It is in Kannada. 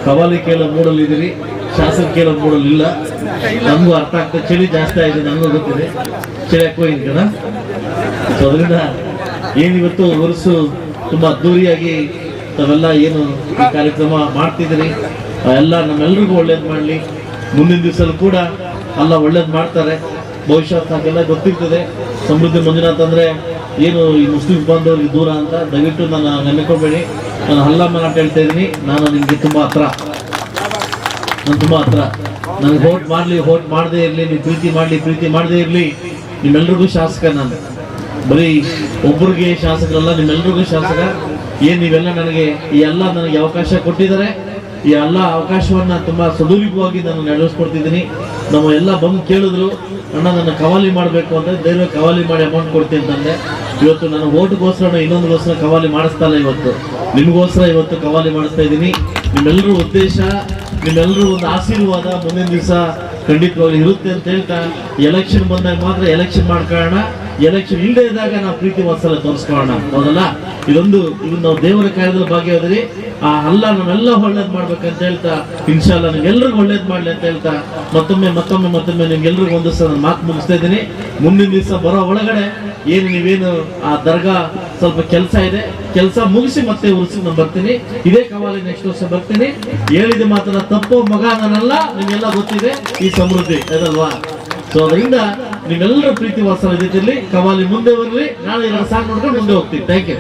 ಕವಾಲಿ ಕೇಳೋ ಮೂಡಲ್ಲಿ ಇದೀರಿ, ಶಾಸನ ಕೇಳೋ ಮೂಡಲ್ಲಿ ಇಲ್ಲ. ನಮಗೂ ಅರ್ಥ ಆಗ್ತದೆ, ಚಳಿ ಜಾಸ್ತಿ ಆಗಿದೆ, ನನಗೂ ಗೊತ್ತಿದೆ ಚಳಿ ಹಾಕೋ ಕದ. ಸೊ ಅದರಿಂದ ಏನಿವತ್ತು ವರ್ಷ ತುಂಬಾ ಅದ್ದೂರಿಯಾಗಿ ತಾವೆಲ್ಲ ಏನು ಈ ಕಾರ್ಯಕ್ರಮ ಮಾಡ್ತಿದ್ದೀರಿ, ಎಲ್ಲ ನಮ್ಮೆಲ್ರಿಗೂ ಒಳ್ಳೇದು ಮಾಡಲಿ. ಮುಂದಿನ ದಿವಸಲ್ಲೂ ಕೂಡ ಎಲ್ಲ ಒಳ್ಳೇದು ಮಾಡ್ತಾರೆ. ಬಹುಶಃ ತಾಗೆಲ್ಲ ಗೊತ್ತಿರ್ತದೆ ಸಮೃದ್ಧಿ ಮಂಜುನಾಥ್ ಅಂದ್ರೆ ಏನು ಈ ಮುಸ್ಲಿಂ ಬಾಂಧವರಿಗೆ ದೂರ ಅಂತ. ದಯವಿಟ್ಟು ನಾನು ನೆನಕೋಬೇಡಿ, ನಾನು ಹಲ್ಲಮ್ಮನ ಅಂತ ಹೇಳ್ತಾ ಇದ್ದೀನಿ. ನಾನು ನಿಮ್ಗೆ ತುಂಬಾ ಹತ್ರ, ನಾನು ತುಂಬಾ ಹತ್ರ. ನನಗೆ ಹೋಟ್ ಮಾಡಲಿ, ಹೋಟ್ ಮಾಡದೇ ಇರಲಿ, ನೀವು ಪ್ರೀತಿ ಮಾಡಲಿ, ಪ್ರೀತಿ ಮಾಡದೇ ಇರಲಿ, ನಿಮ್ಮೆಲ್ರಿಗೂ ಶಾಸಕ. ನಾನು ಬರೀ ಒಬ್ಬರಿಗೆ ಶಾಸಕರಲ್ಲ, ನಿಮ್ಮೆಲ್ರಿಗೂ ಶಾಸಕ. ಏನ್ ನೀವೆಲ್ಲ ನನಗೆ ಈ ಎಲ್ಲ ನನಗೆ ಅವಕಾಶ ಕೊಟ್ಟಿದ್ದಾರೆ. ಈ ಎಲ್ಲ ಅವಕಾಶವನ್ನ ತುಂಬಾ ಸದುಪಯೋಗವಾಗಿ ನಾನು ನೆರವೇರಿಸ್ಕೊಡ್ತಿದ್ದೀನಿ. ನಮ್ಮ ಎಲ್ಲ ಬಂದು ಕೇಳಿದ್ರು, ಅಣ್ಣ ನನ್ನ ಕವಾಲಿ ಮಾಡಬೇಕು ಅಂತ, ಧೈರ್ಯ ಕವಾಲಿ ಮಾಡಿ ಅಮೌಂಟ್ ಕೊಡ್ತೀನಿ ಅಂತಂದೆ. ಇವತ್ತು ನಾನು ಓಟ್ಗೋಸ್ಕರ ಇನ್ನೊಂದುಗೋಸ್ಕರ ಕವಾಲಿ ಮಾಡಿಸ್ತಾ ಇಲ್ಲ, ಇವತ್ತು ನಿಮಗೋಸ್ಕರ ಇವತ್ತು ಕವಾಲಿ ಮಾಡಿಸ್ತಾ ಇದ್ದೀನಿ. ನಿಮ್ಮೆಲ್ಲರೂ ಉದ್ದೇಶ, ನಿಮ್ಮೆಲ್ಲರೂ ಒಂದು ಆಶೀರ್ವಾದ ಮುಂದಿನ ದಿವಸ ಖಂಡಿತವಾಗ್ಲೂ ಇರುತ್ತೆ ಅಂತ ಹೇಳ್ತಾ, ಎಲೆಕ್ಷನ್ ಬಂದಾಗ ಮಾತ್ರ ಎಲೆಕ್ಷನ್ ಮಾಡ್ಕೊಳ್ಳೋಣ, ಎಲೆಕ್ಷನ್ ಇಲ್ಲದೆ ಇದ್ದಾಗ ನಾವು ಪ್ರೀತಿ ವಾತ್ಸಲ್ಯ ತೋರಿಸ್ಕೊಳ್ಳೋಣ. ಹೌದಲ್ಲ? ಇದೊಂದು ನಾವು ದೇವರ ಕಾರ್ಯದಲ್ಲಿ ಭಾಗಿಯಾದ್ರಿ. ಆ ಅಲ್ಲ ನಾವೆಲ್ಲ ಒಳ್ಳೇದ್ ಮಾಡ್ಬೇಕಂತ ಹೇಳ್ತಾ, ಇನ್ಶಾಲ್ಲ ನಿಮ್ಗೆಲ್ರಿಗೂ ಒಳ್ಳೇದ್ ಮಾಡ್ಲಿ ಅಂತ ಹೇಳ್ತಾ ಮತ್ತೊಮ್ಮೆ ನಿಮ್ಗೆಲ್ರಿಗೂ ಒಂದು ಸಲ ಮಾತು ಮುಗಿಸ್ತಾ ಇದ್ದೀನಿ. ಮುಂದಿನ ದಿವಸ ಬರೋ ಒಳಗಡೆ ಏನು ನೀವೇನು ಆ ದರ್ಗಾ ಸ್ವಲ್ಪ ಕೆಲಸ ಇದೆ, ಕೆಲಸ ಮುಗಿಸಿ ಮತ್ತೆ ಉರ್ಸಿ ನಾನು ಬರ್ತೀನಿ. ಇದೇ ಕವಾಲಿ ನೆಕ್ಸ್ಟ್ ವರ್ಷ ಬರ್ತೀನಿ. ಹೇಳಿದ ಮಾತನ್ನ ತಪ್ಪೋ ಮಗ ನಾನಲ್ಲ, ನಿಮ್ಗೆಲ್ಲ ಗೊತ್ತಿದೆ ಈ ಸಮೃದ್ಧಿ ಅದಲ್ವಾ? ಸೊ ಅದರಿಂದ ನೀವೆಲ್ಲರೂ ಪ್ರೀತಿ ವಾತ್ಸಲ್ಯ ಜೊತೆಲಿ ಕವಾಲಿ ಮುಂದೆ ಬರ್ಲಿ. ನಾನು 2 ಸಾಂಗ್ ನೋಡ್ಕೊಂಡು ಮುಂದೆ ಹೋಗ್ತೀನಿ. Thank you.